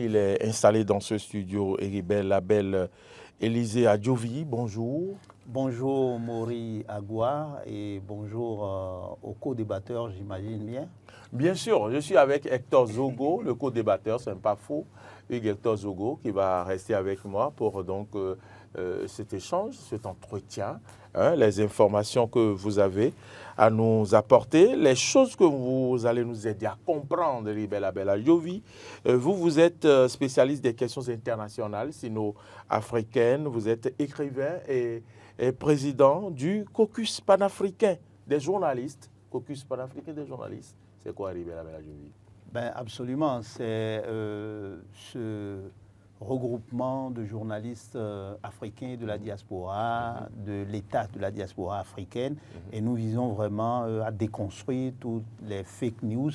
Il est installé dans ce studio, la belle Élisée Adjovi. Bonjour. Bonjour Maury Agua et bonjour aux co-débatteurs, j'imagine bien. Bien sûr, je suis avec Hector Zogo, le co-débatteur, c'est pas faux. Hector Zogo qui va rester avec moi pour donc cet échange, cet entretien, les informations que vous avez à nous apporter, les choses que vous allez nous aider à comprendre, la belle Adjovi. Vous êtes spécialiste des questions internationales, sino-africaines, vous êtes écrivain et président du caucus panafricain des journalistes. Caucus panafricain des journalistes. C'est quoi la belle Adjovi? Ben absolument, c'est ce regroupement de journalistes africains de la diaspora, de l'État de la diaspora africaine. Et nous visons vraiment à déconstruire toutes les fake news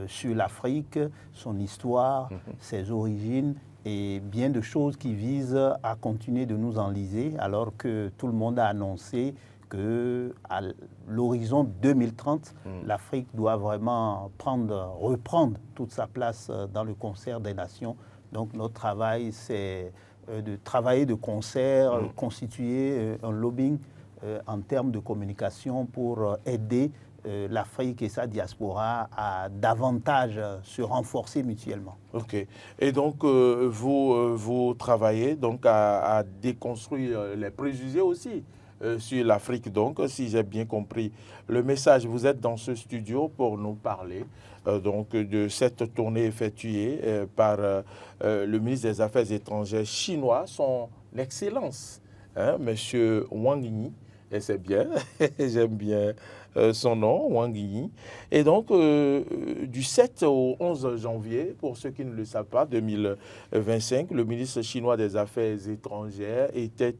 sur l'Afrique, son histoire, ses origines et bien de choses qui visent à continuer de nous enliser alors que tout le monde a annoncé qu'à l'horizon 2030, l'Afrique doit vraiment reprendre toute sa place dans le concert des nations. Donc notre travail, c'est de travailler de concert, constituer un lobbying en termes de communication pour aider l'Afrique et sa diaspora à davantage se renforcer mutuellement. Ok. Et donc, vous travaillez donc à déconstruire les préjugés aussi sur l'Afrique. Donc, si j'ai bien compris le message, vous êtes dans ce studio pour nous parler donc de cette tournée effectuée par le ministre des Affaires étrangères chinois, son Excellence, Monsieur Wang Yi. Et c'est bien, j'aime bien son nom, Wang Yi. Et donc, du 7 au 11 janvier, pour ceux qui ne le savent pas, 2025, le ministre chinois des Affaires étrangères était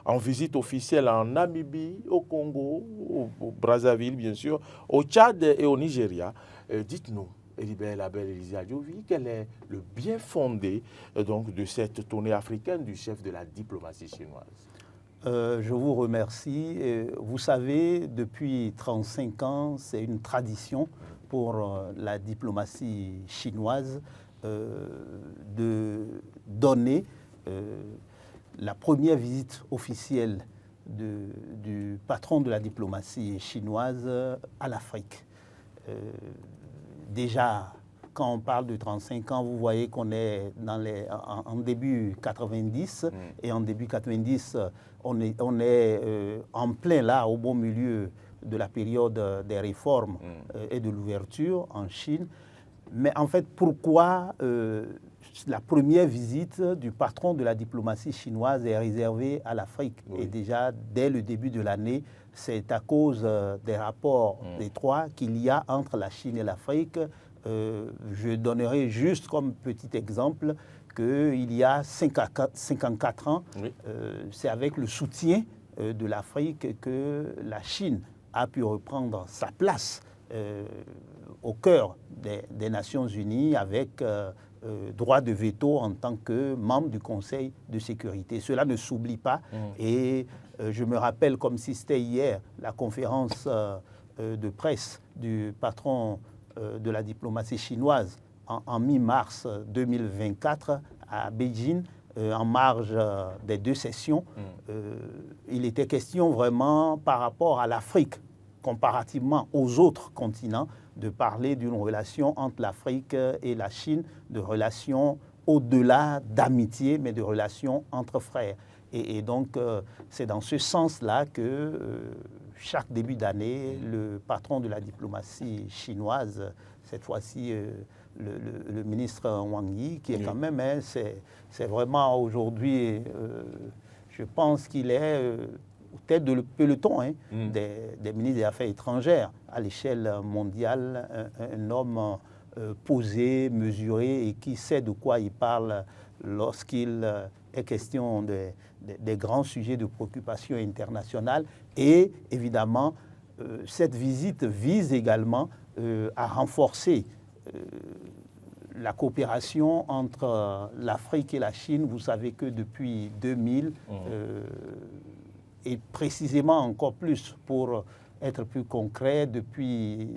en visite officielle en Namibie, au Congo, au Brazzaville, bien sûr, au Tchad et au Nigeria. Dites-nous, la belle Élisée Adjovi, quel est le bien fondé donc, de cette tournée africaine du chef de la diplomatie chinoise? Je vous remercie. Vous savez, depuis 35 ans, c'est une tradition pour la diplomatie chinoise de donner la première visite officielle du patron de la diplomatie chinoise à l'Afrique. Déjà, quand on parle de 35 ans, vous voyez qu'on est en début 90 et en début 90, on est en plein là, au beau milieu de la période des réformes et de l'ouverture en Chine. Mais en fait, pourquoi la première visite du patron de la diplomatie chinoise est réservée à l'Afrique? Et déjà, dès le début de l'année, c'est à cause des rapports étroits qu'il y a entre la Chine et l'Afrique. Je donnerai juste comme petit exemple qu'il y a 54 ans, c'est avec le soutien de l'Afrique que la Chine a pu reprendre sa place au cœur des Nations Unies avec droit de veto en tant que membre du Conseil de sécurité. Cela ne s'oublie pas et je me rappelle comme si c'était hier la conférence de presse du patron de la diplomatie chinoise en mi-mars 2024 à Beijing, en marge des deux sessions. Il était question vraiment par rapport à l'Afrique, comparativement aux autres continents, de parler d'une relation entre l'Afrique et la Chine, de relations au-delà d'amitié, mais de relations entre frères. Et donc, c'est dans ce sens-là que chaque début d'année, le patron de la diplomatie chinoise, cette fois-ci le ministre Wang Yi, qui est quand même, c'est vraiment aujourd'hui, je pense qu'il est tête de peloton des ministres des Affaires étrangères à l'échelle mondiale, un homme posé, mesuré et qui sait de quoi il parle lorsqu'il est question des grands sujets de préoccupation internationale. Et évidemment, cette visite vise également à renforcer la coopération entre l'Afrique et la Chine. Vous savez que depuis 2000, et précisément encore plus pour être plus concret, depuis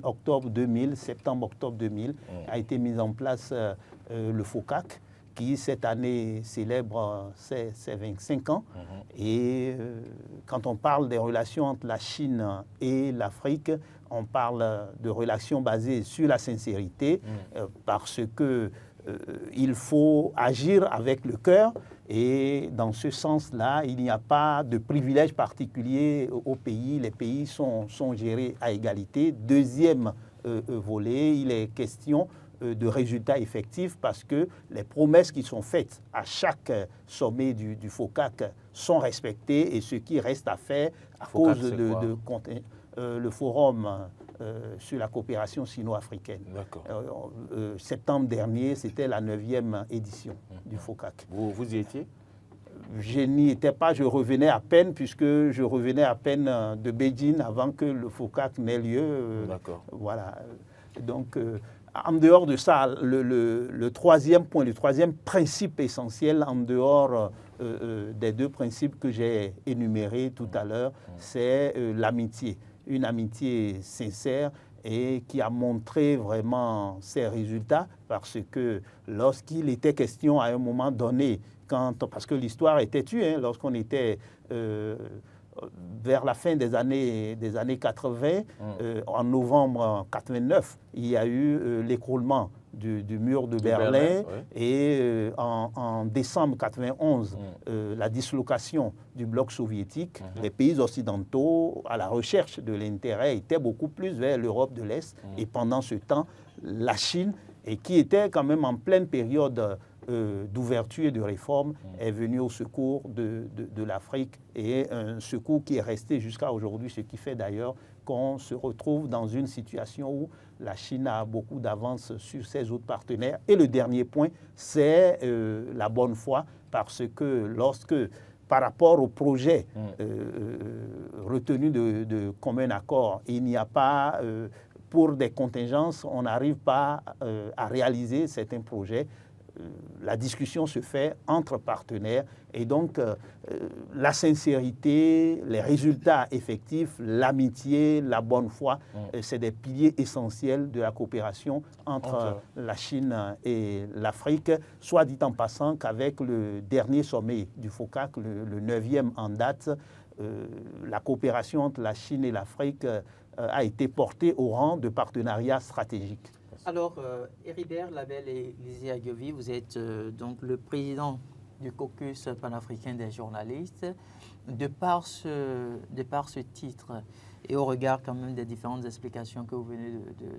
octobre 2000, septembre-octobre 2000, a été mise en place le FOCAC, qui cette année célèbre ses 25 ans. Et quand on parle des relations entre la Chine et l'Afrique, on parle de relations basées sur la sincérité, parce que il faut agir avec le cœur. Et dans ce sens-là, il n'y a pas de privilège particulier au pays. Les pays sont gérés à égalité. Deuxième volet, il est question de résultats effectifs parce que les promesses qui sont faites à chaque sommet du FOCAC sont respectées et ce qui reste à faire à cause le forum sur la coopération sino-africaine. Septembre dernier, c'était la 9e édition du FOCAC. Vous y étiez? Je n'y étais pas, je revenais à peine puisque je revenais à peine de Beijing avant que le FOCAC n'ait lieu. Voilà. Donc, en dehors de ça, le troisième point, le troisième principe essentiel, en dehors des deux principes que j'ai énumérés tout à l'heure, c'est l'amitié. Une amitié sincère et qui a montré vraiment ses résultats parce que lorsqu'il était question à un moment donné, parce que l'histoire était tue, lorsqu'on était vers la fin des années 80, en novembre 89, il y a eu l'écroulement du mur de Berlin et en décembre 91, la dislocation du bloc soviétique. Les pays occidentaux, à la recherche de l'intérêt, étaient beaucoup plus vers l'Europe de l'Est. Et pendant ce temps, la Chine, et qui était quand même en pleine période d'ouverture et de réforme, est venue au secours de l'Afrique, et un secours qui est resté jusqu'à aujourd'hui, ce qui fait d'ailleurs qu'on se retrouve dans une situation où la Chine a beaucoup d'avance sur ses autres partenaires. Et le dernier point, c'est la bonne foi, parce que lorsque, par rapport au projet retenu de commun accord, il n'y a pas, pour des contingences, on n'arrive pas à réaliser certains projets, la discussion se fait entre partenaires et donc la sincérité, les résultats effectifs, l'amitié, la bonne foi, c'est des piliers essentiels de la coopération entre la Chine et l'Afrique. Soit dit en passant qu'avec le dernier sommet du FOCAC, le 9e en date, la coopération entre la Chine et l'Afrique a été portée au rang de partenariat stratégique. Alors, Héribert Labelle et Lizzie Agiovi, vous êtes donc le président du caucus panafricain des journalistes. De par ce titre et au regard quand même des différentes explications que vous venez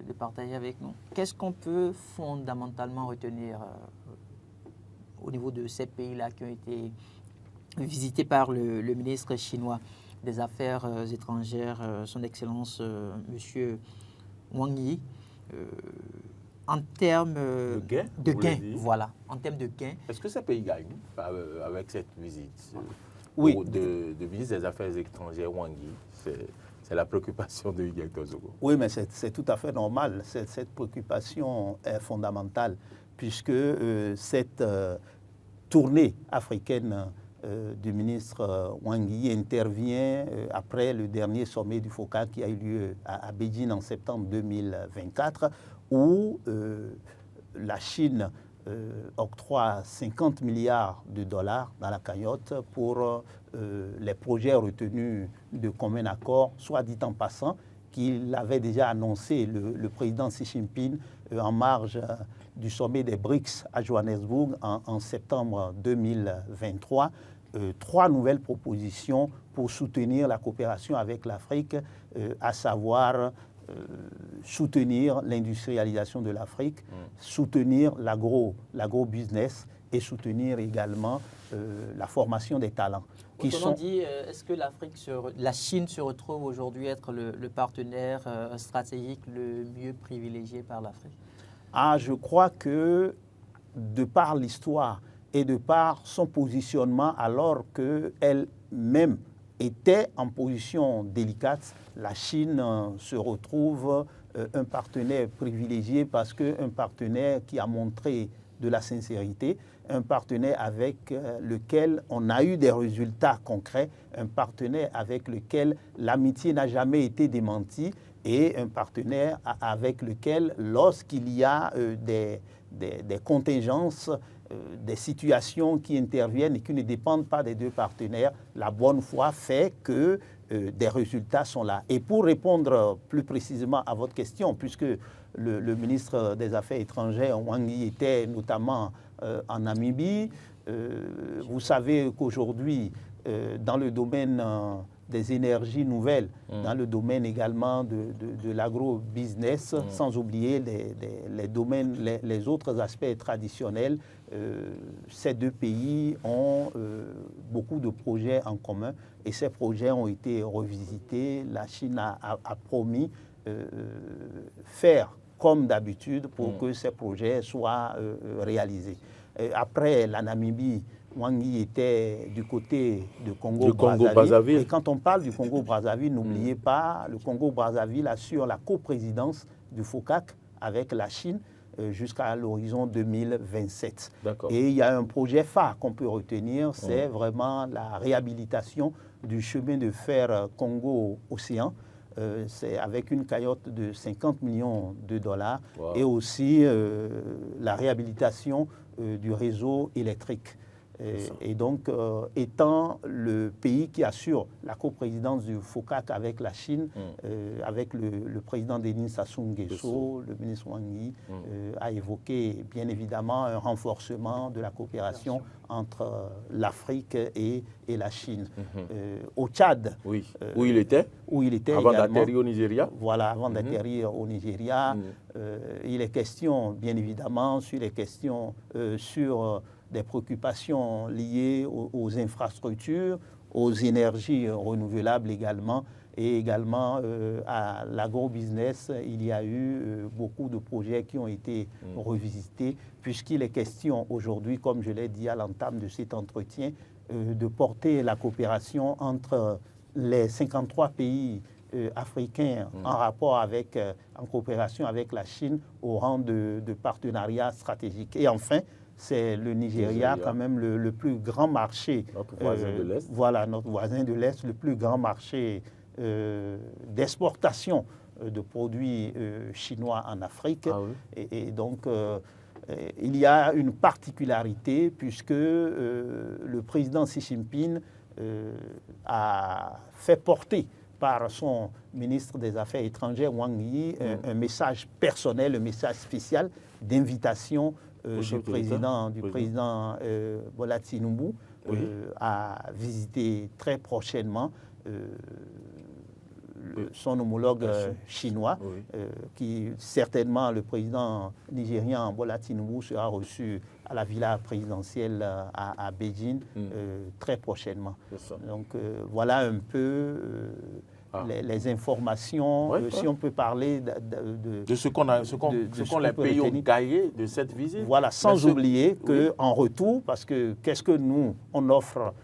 de partager avec nous, qu'est-ce qu'on peut fondamentalement retenir au niveau de ces pays-là qui ont été visités par le ministre chinois des Affaires étrangères, son Excellence Monsieur Wang Yi, en termes de gains, voilà, en termes de gains. Est-ce que ces pays gagnent avec cette visite de ministre des Affaires étrangères Wang Yi? C'est la préoccupation de Hector Zogo. Oui, mais c'est tout à fait normal. Cette préoccupation est fondamentale puisque cette tournée africaine du ministre Wang Yi intervient après le dernier sommet du FOCAC qui a eu lieu à Beijing en septembre 2024, où la Chine octroie 50 milliards de dollars dans la cagnotte pour les projets retenus de commun accord, soit dit en passant qu'il avait déjà annoncé le président Xi Jinping en marge du sommet des BRICS à Johannesburg en septembre 2023, 3 nouvelles propositions pour soutenir la coopération avec l'Afrique, à savoir soutenir l'industrialisation de l'Afrique, soutenir l'agro-business et soutenir également la formation des talents. Autrement dit, est-ce que la Chine se retrouve aujourd'hui être le partenaire stratégique le mieux privilégié par l'Afrique? Je crois que de par l'histoire et de par son positionnement, alors qu'elle-même était en position délicate, la Chine se retrouve un partenaire privilégié parce qu'un partenaire qui a montré de la sincérité, un partenaire avec lequel on a eu des résultats concrets, un partenaire avec lequel l'amitié n'a jamais été démentie et un partenaire avec lequel, lorsqu'il y a des contingences, des situations qui interviennent et qui ne dépendent pas des deux partenaires, la bonne foi fait que des résultats sont là. Et pour répondre plus précisément à votre question, puisque le ministre des Affaires étrangères, Wang Yi, était notamment en Namibie, vous savez qu'aujourd'hui, dans le domaine des énergies nouvelles, dans le domaine également de l'agro-business, sans oublier les domaines, les autres aspects traditionnels, ces deux pays ont beaucoup de projets en commun et ces projets ont été revisités. La Chine a promis faire comme d'habitude pour que ces projets soient réalisés. Après la Namibie, Wang Yi était du côté du Congo-Brazzaville. Et quand on parle du Congo-Brazzaville, n'oubliez pas, le Congo-Brazzaville assure la coprésidence du FOCAC avec la Chine jusqu'à l'horizon 2027. Et il y a un projet phare qu'on peut retenir, c'est vraiment la réhabilitation du chemin de fer Congo-Océan. C'est avec une cagnotte de 50 millions de dollars et aussi la réhabilitation du réseau électrique. Et donc, étant le pays qui assure la coprésidence du FOCAC avec la Chine, avec le président Denis Sassou Nguesso, le ministre Wang Yi a évoqué bien évidemment un renforcement de la coopération entre l'Afrique et la Chine. Au Tchad, où il était avant d'atterrir au Nigeria. Voilà, avant d'atterrir au Nigeria, il est question bien évidemment sur les questions sur des préoccupations liées aux infrastructures, aux énergies renouvelables également, et également à l'agro-business. Il y a eu beaucoup de projets qui ont été revisités, puisqu'il est question aujourd'hui, comme je l'ai dit à l'entame de cet entretien, de porter la coopération entre les 53 pays africains en rapport avec, en coopération avec la Chine au rang de partenariat stratégique. Et enfin, c'est le Nigeria, quand même le plus grand marché. Notre voisin de l'Est. Voilà, notre voisin de l'Est, le plus grand marché d'exportation de produits chinois en Afrique. Et donc, il y a une particularité puisque le président Xi Jinping a fait porter par son ministre des Affaires étrangères, Wang Yi, un message personnel, un message spécial d'invitation du président Bola Tinubu à visiter très prochainement son homologue chinois, qui certainement le président nigérian Bola Tinubu sera reçu à la villa présidentielle à Beijing très prochainement. Donc voilà un peu les informations, si on peut parler de ce qu'ont les pays ont gagné de cette visite. Voilà, sans oublier qu'en retour, parce que qu'est-ce que nous, on offre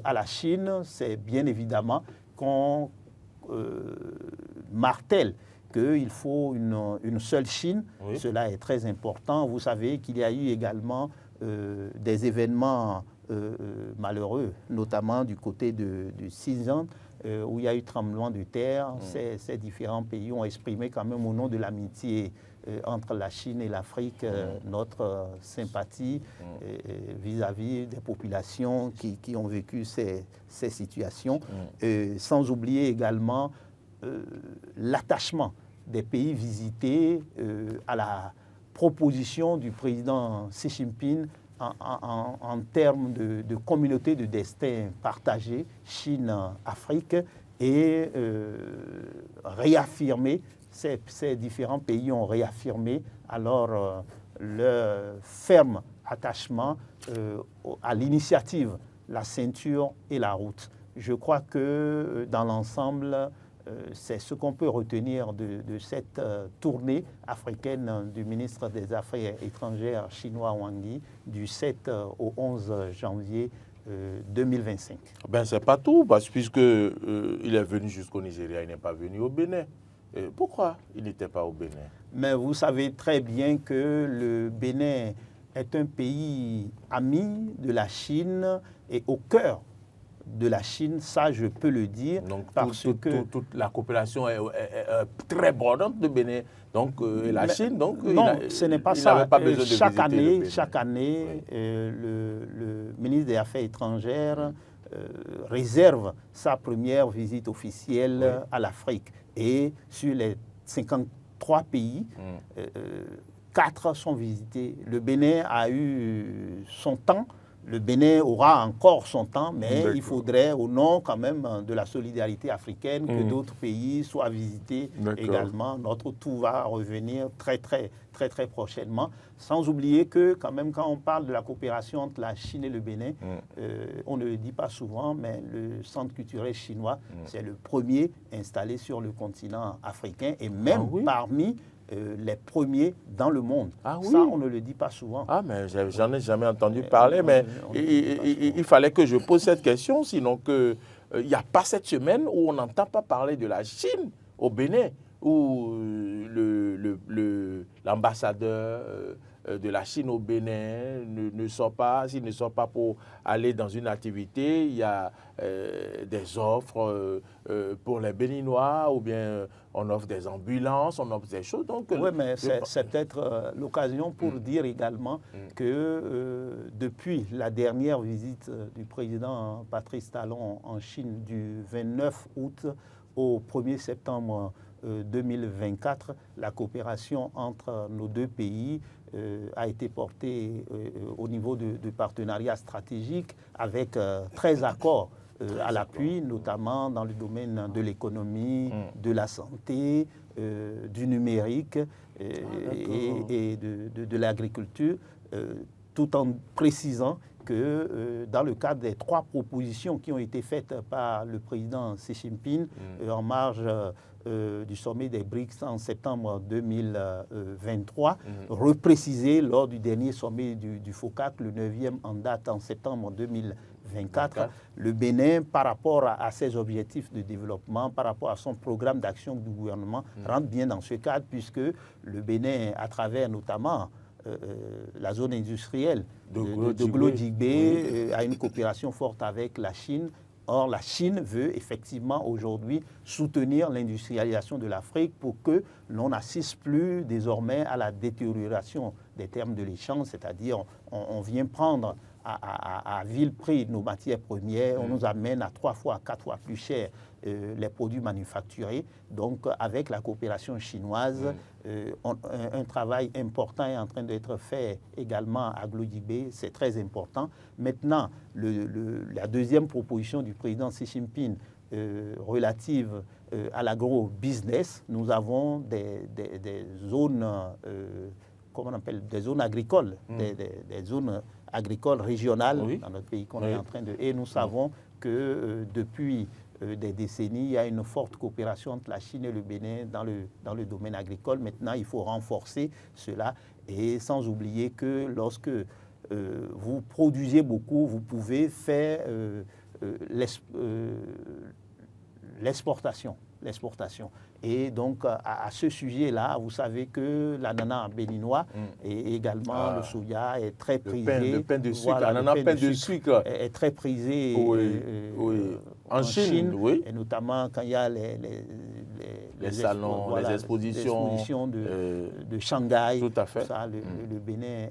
à la Chine, c'est bien évidemment qu'on martèle qu'il faut une seule Chine. Cela est très important. Vous savez qu'il y a eu également des événements malheureux, notamment du côté du Xinjiang, où il y a eu tremblement de terre. Ces différents pays ont exprimé quand même au nom de l'amitié entre la Chine et l'Afrique notre sympathie vis-à-vis des populations qui ont vécu ces situations. Sans oublier également l'attachement des pays visités à la proposition du président Xi Jinping en termes de communauté de destin partagée, Chine-Afrique, et réaffirmer, ces différents pays ont réaffirmé alors leur ferme attachement à l'initiative, la ceinture et la route. Je crois que dans l'ensemble, c'est ce qu'on peut retenir de cette tournée africaine du ministre des Affaires étrangères chinois Wang Yi du 7 au 11 janvier 2025. Ben, c'est pas tout, parce puisque il est venu jusqu'au Nigeria, il n'est pas venu au Bénin. Pourquoi il n'était pas au Bénin? Mais vous savez très bien que le Bénin est un pays ami de la Chine et au cœur de la Chine, ça je peux le dire. Donc parce que toute la coopération est très abondante de Bénin. Donc la Chine, donc non, ce n'est pas ça. Pas besoin de chaque année, oui. Le ministre des Affaires étrangères réserve sa première visite officielle à l'Afrique. Et sur les 53 pays, 4 sont visités. Le Bénin a eu son temps. Le Bénin aura encore son temps, mais il faudrait, au nom quand même de la solidarité africaine, que d'autres pays soient visités également. Notre tour va revenir très prochainement. Sans oublier que, quand même, quand on parle de la coopération entre la Chine et le Bénin, on ne le dit pas souvent, mais le centre culturel chinois, c'est le premier installé sur le continent africain et même parmi les premiers dans le monde. Ça, on ne le dit pas souvent. Ah, mais j'en ai jamais entendu parler, mais il fallait que je pose cette question, sinon il n'y a pas cette semaine où on n'entend pas parler de la Chine au Bénin, où l'ambassadeur de la Chine au Bénin ne sort pas, s'il ne sort pas pour aller dans une activité, il y a des offres pour les Béninois, ou bien on offre des ambulances, on offre des choses. Oui, mais c'est peut-être l'occasion pour dire également que depuis la dernière visite du président Patrice Talon en Chine du 29 août au 1er septembre 2024, la coopération entre nos deux pays a été portée au niveau de partenariat stratégique avec 13 accords à l'appui, notamment dans le domaine de l'économie, de la santé, du numérique et de l'agriculture, tout en précisant que dans le cadre des 3 propositions qui ont été faites par le président Xi Jinping en marge du sommet des BRICS en septembre 2023, reprécisé lors du dernier sommet du FOCAC, le 9e en date en septembre 2024, le Bénin, par rapport à ses objectifs de développement, par rapport à son programme d'action du gouvernement, rentre bien dans ce cadre, puisque le Bénin, à travers notamment la zone industrielle de Glo-Djibé, a une coopération forte avec la Chine. Or, la Chine veut effectivement aujourd'hui soutenir l'industrialisation de l'Afrique pour que l'on n'assiste plus désormais à la détérioration des termes de l'échange, c'est-à-dire on vient prendre à vil prix nos matières premières, on nous amène à 3 fois, 4 fois plus cher les produits manufacturés. Donc, avec la coopération chinoise, un travail important est en train d'être fait également à Glo-Djibé, c'est très important. Maintenant, la deuxième proposition du président Xi Jinping relative à l'agro-business, nous avons des zones, comment on appelle, des zones agricoles, des zones agricoles régionales dans notre pays qu'on est en train de... Et nous savons que depuis des décennies, il y a une forte coopération entre la Chine et le Bénin dans le domaine agricole. Maintenant, il faut renforcer cela, et sans oublier que lorsque vous produisez beaucoup, vous pouvez faire l'exportation. Et donc, à ce sujet-là, vous savez que l'ananas béninois et également le soya est très prisé. Le pain de sucre, l'ananas pain de sucre est très prisé en Chine, et notamment quand il y a les salons, les expositions de Shanghai. Tout à fait. Ça, le Bénin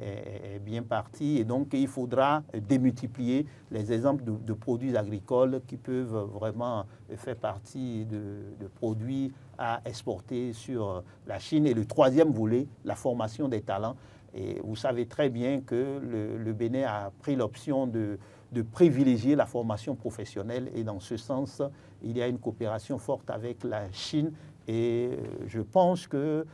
est bien parti, et donc il faudra démultiplier les exemples de produits agricoles qui peuvent vraiment faire partie de produits à exporter sur la Chine. Et le troisième volet, la formation des talents. Et vous savez très bien que le Bénin a pris l'option de privilégier la formation professionnelle, et dans ce sens, il y a une coopération forte avec la Chine, et je pense que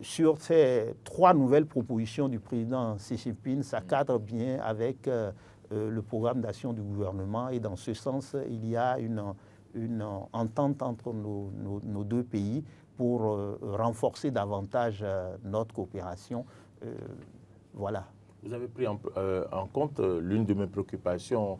sur ces 3 nouvelles propositions du président Xi Jinping, ça cadre bien avec le programme d'action du gouvernement, et dans ce sens, il y a une entente entre nos deux pays pour renforcer davantage notre coopération. Voilà. Vous avez pris en compte l'une de mes préoccupations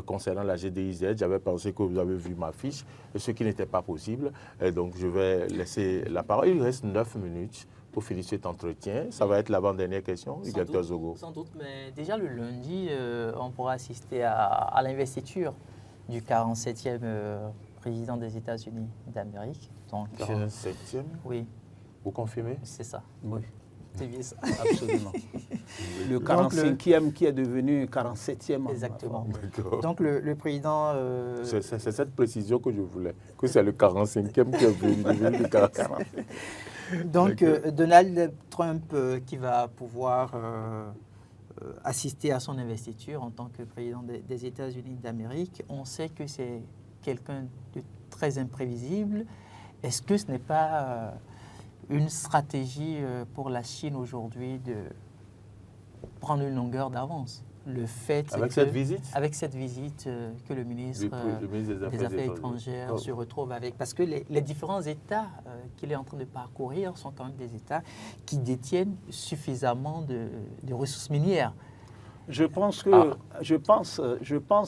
concernant la GDIZ. J'avais pensé que vous avez vu ma fiche, ce qui n'était pas possible. Et donc, je vais laisser la parole. Il reste 9 minutes pour finir cet entretien. Ça va être l'avant-dernière question, du directeur Zogo. Sans doute, mais déjà le lundi, on pourra assister à l'investiture du 47e président des États-Unis d'Amérique. Donc, 47e, oui, vous confirmez? c'est ça. Oui, C'est bien ça. absolument. Le 45e qui est devenu 47e. Exactement. D'accord. Donc, le président... C'est cette précision que je voulais, que c'est le 45e qui est devenu le 45e. Donc, Donald Trump qui va pouvoir assister à son investiture en tant que président des États-Unis d'Amérique, on sait que c'est quelqu'un de très imprévisible. Est-ce que ce n'est pas une stratégie pour la Chine aujourd'hui de prendre une longueur d'avance? Le fait Avec cette visite? Avec cette visite que le ministre des Affaires étrangères se retrouve avec. Parce que les différents États qu'il est en train de parcourir sont quand même des États qui détiennent suffisamment de ressources minières. Je pense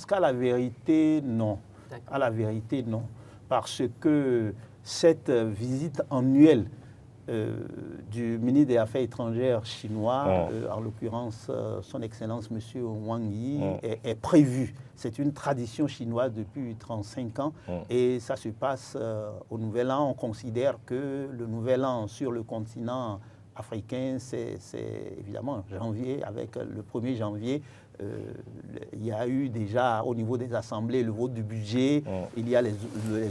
qu'à la vérité, non. À la vérité, non. Parce que cette visite annuelle du ministre des Affaires étrangères chinois, en l'occurrence son Excellence M. Wang Yi, est prévue. C'est une tradition chinoise depuis 35 ans et ça se passe au Nouvel An. On considère que le Nouvel An sur le continent africain, c'est évidemment janvier. Avec le 1er janvier, il y a eu déjà au niveau des assemblées le vote du budget. Il y a les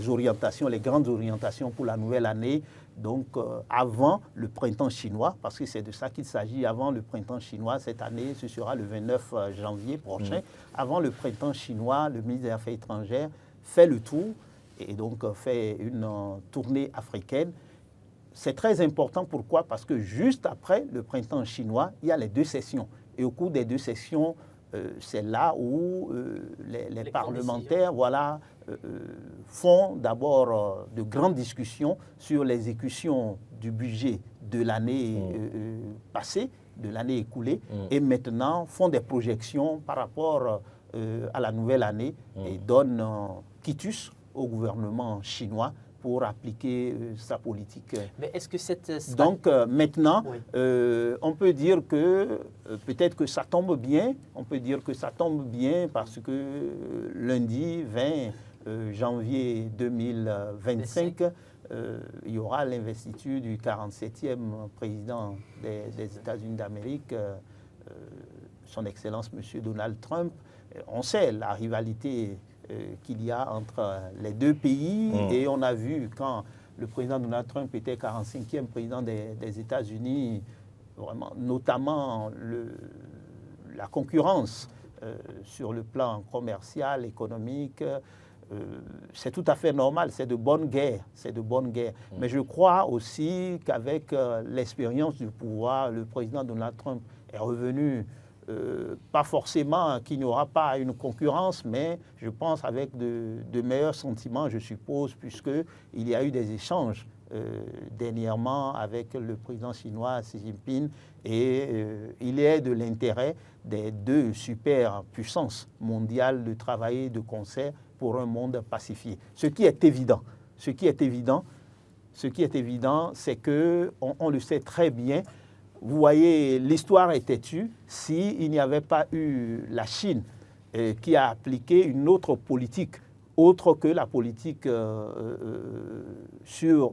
orientations, les grandes orientations pour la nouvelle année. Donc, avant le printemps chinois, parce que c'est de ça qu'il s'agit, avant le printemps chinois, cette année, ce sera le 29 janvier prochain. Avant le printemps chinois, le ministre des Affaires étrangères fait le tour et donc fait une tournée africaine. C'est très important, pourquoi? Parce que juste après le printemps chinois, il y a les 2 sessions. Et au cours des 2 sessions, c'est là où les parlementaires font d'abord de grandes discussions sur l'exécution du budget de l'année passée, de l'année écoulée, et maintenant font des projections par rapport à la nouvelle année et donnent quitus au gouvernement chinois pour appliquer sa politique. Mais est-ce que cette... Donc maintenant, on peut dire que peut-être que ça tombe bien. On peut dire que ça tombe bien parce que lundi 20 janvier 2025, il y aura l'investiture du 47e président des États-Unis d'Amérique, son Excellence M. Donald Trump. On sait la rivalité qu'il y a entre les 2 pays et on a vu quand le président Donald Trump était 45e président des États-Unis, vraiment, notamment la concurrence sur le plan commercial, économique, c'est tout à fait normal, c'est de bonne guerre, Mais je crois aussi qu'avec l'expérience du pouvoir, le président Donald Trump est revenu pas forcément qu'il n'y aura pas une concurrence, mais je pense avec de meilleurs sentiments, je suppose, puisqu'il y a eu des échanges dernièrement avec le président chinois Xi Jinping et il est de l'intérêt des 2 superpuissances mondiales de travailler de concert pour un monde pacifié. Ce qui est évident, c'est que on le sait très bien. Vous voyez, l'histoire est têtue s'il n'y avait pas eu la Chine qui a appliqué une autre politique, autre que la politique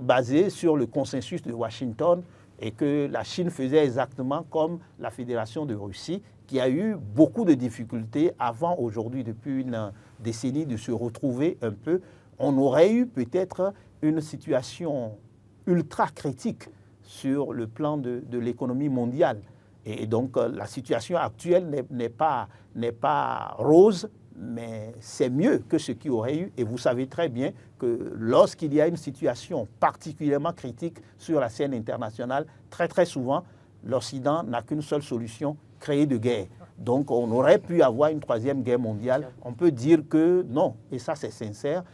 basée sur le consensus de Washington et que la Chine faisait exactement comme la Fédération de Russie, qui a eu beaucoup de difficultés avant aujourd'hui, depuis une décennie, de se retrouver un peu. On aurait eu peut-être une situation ultra critique sur le plan de l'économie mondiale. Et donc, la situation actuelle n'est pas rose, mais c'est mieux que ce qu'il y aurait eu. Et vous savez très bien que lorsqu'il y a une situation particulièrement critique sur la scène internationale, très très souvent, l'Occident n'a qu'une seule solution, créer de guerre. Donc, on aurait pu avoir une 3e guerre mondiale. On peut dire que non, et ça c'est sincère.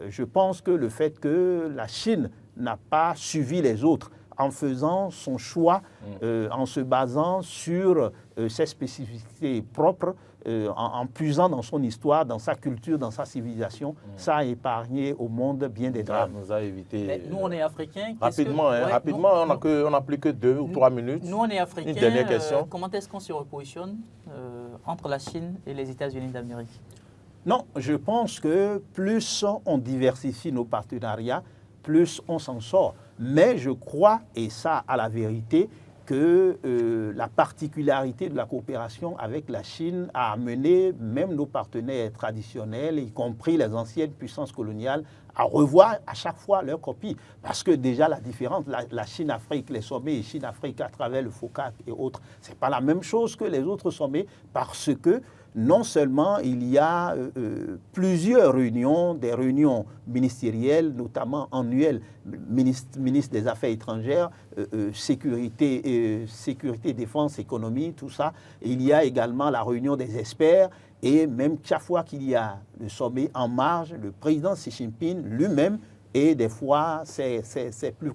Je pense que le fait que la Chine n'a pas suivi les autres, en faisant son choix, en se basant sur ses spécificités propres, en puisant dans son histoire, dans sa culture, dans sa civilisation, ça a épargné au monde bien des drames. Ça nous a évité... Mais nous, on est Africains. Rapidement, on n'a plus que 2 ou 3 minutes. Nous, on est Africains. Une dernière question. Comment est-ce qu'on se repositionne entre la Chine et les États-Unis d'Amérique? Non, je pense que plus on diversifie nos partenariats, plus on s'en sort. Mais je crois, et ça à la vérité, que la particularité de la coopération avec la Chine a amené même nos partenaires traditionnels, y compris les anciennes puissances coloniales, à revoir à chaque fois leur copie. Parce que déjà la différence, la Chine-Afrique, les sommets Chine-Afrique à travers le FOCAC et autres, ce n'est pas la même chose que les autres sommets parce que non seulement il y a plusieurs réunions, des réunions ministérielles, notamment annuelles, ministre des Affaires étrangères, sécurité, défense, économie, tout ça. Il y a également la réunion des experts et même chaque fois qu'il y a le sommet en marge, le président Xi Jinping lui-même et des fois ses plus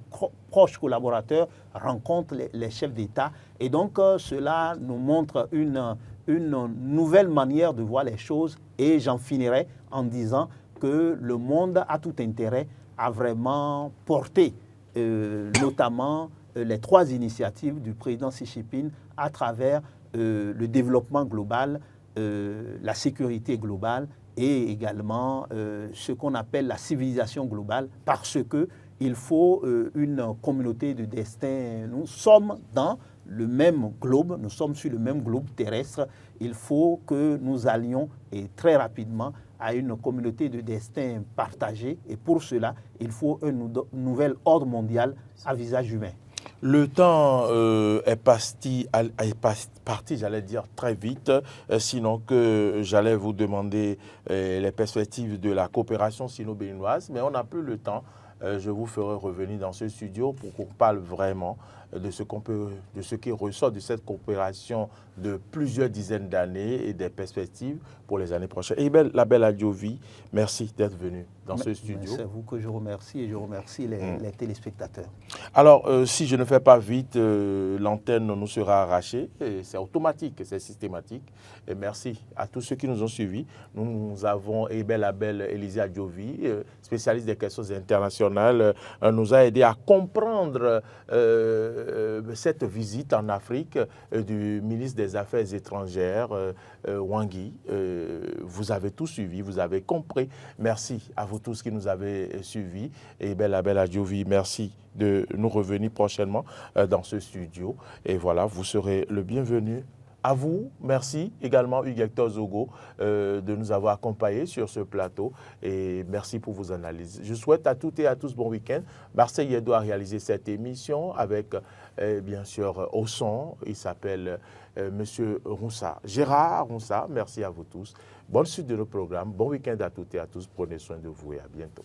proches collaborateurs rencontrent les chefs d'État. Et donc cela nous montre une nouvelle manière de voir les choses et j'en finirai en disant que le monde a tout intérêt à vraiment porter notamment les 3 initiatives du président Xi Jinping à travers le développement global, la sécurité globale et également ce qu'on appelle la civilisation globale parce qu'il faut une communauté de destin. Nous sommes dans le même globe, nous sommes sur le même globe terrestre. Il faut que nous allions et très rapidement à une communauté de destin partagée et pour cela, il faut un nouvel ordre mondial à visage humain. Le temps est parti, j'allais dire, très vite, sinon que j'allais vous demander les perspectives de la coopération sino-béninoise, mais on n'a plus le temps. Je vous ferai revenir dans ce studio pour qu'on parle vraiment de ce qui ressort de cette coopération de plusieurs dizaines d'années et des perspectives pour les années prochaines. Et la belle Adjovi, merci d'être venu dans ce studio. C'est vous que je remercie et je remercie les téléspectateurs. Alors, si je ne fais pas vite, l'antenne nous sera arrachée. C'est automatique, c'est systématique. Et merci à tous ceux qui nous ont suivis. Nous avons la belle Élisée Adjovi, spécialiste des questions internationales, nous a aidé à comprendre cette visite en Afrique du ministre des Affaires étrangères, Wang Yi. Vous avez tout suivi, vous avez compris. Merci à vous tous qui nous avez suivis. Et la belle Adjovi, merci de nous revenir prochainement dans ce studio. Et voilà, vous serez le bienvenu. À vous, merci également Hugues-Hector Zogo de nous avoir accompagnés sur ce plateau et merci pour vos analyses. Je souhaite à toutes et à tous bon week-end. Marseille Edo a réalisé cette émission avec bien sûr au son, il s'appelle Monsieur Roussa, Gérard Roussa. Merci à vous tous. Bonne suite de nos programmes. Bon week-end à toutes et à tous. Prenez soin de vous et à bientôt.